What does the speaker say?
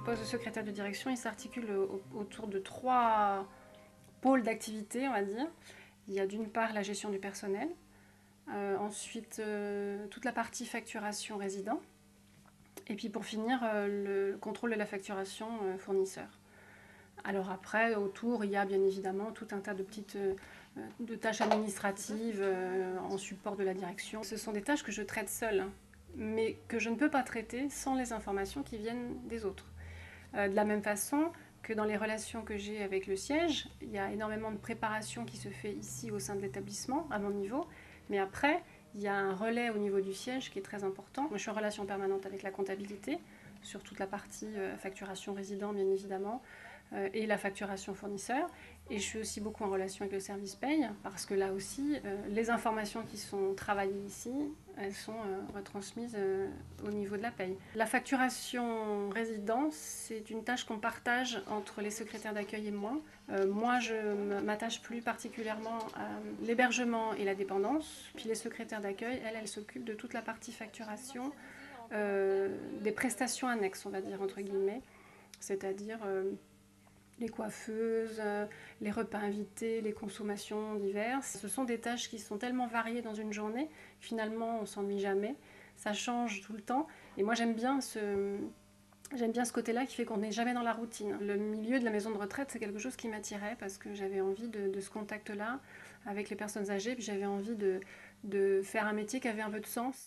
poste de secrétaire de direction, il s'articule autour de 3 pôles d'activité, on va dire. Il y a d'une part la gestion du personnel, ensuite toute la partie facturation résident, et puis pour finir le contrôle de la facturation fournisseur. Alors après, autour, il y a bien évidemment tout un tas de petites de tâches administratives en support de la direction. Ce sont des tâches que je traite seule, mais que je ne peux pas traiter sans les informations qui viennent des autres. De la même façon que dans les relations que j'ai avec le siège, il y a énormément de préparation qui se fait ici au sein de l'établissement, à mon niveau, mais après, il y a un relais au niveau du siège qui est très important. Moi, je suis en relation permanente avec la comptabilité, sur toute la partie facturation résident, bien évidemment, et la facturation fournisseur. Et je suis aussi beaucoup en relation avec le service paye, parce que là aussi, les informations qui sont travaillées ici, elles sont retransmises au niveau de la paye. La facturation résident, c'est une tâche qu'on partage entre les secrétaires d'accueil et moi. Moi, je m'attache plus particulièrement à l'hébergement et la dépendance. Puis les secrétaires d'accueil, elles s'occupent de toute la partie facturation, des prestations annexes, on va dire, entre guillemets. C'est-à-dire les coiffeuses, les repas invités, les consommations diverses. Ce sont des tâches qui sont tellement variées dans une journée, finalement on ne s'ennuie jamais, ça change tout le temps. Et moi j'aime bien ce côté-là qui fait qu'on n'est jamais dans la routine. Le milieu de la maison de retraite, c'est quelque chose qui m'attirait parce que j'avais envie de ce contact-là avec les personnes âgées, puis j'avais envie de faire un métier qui avait un peu de sens.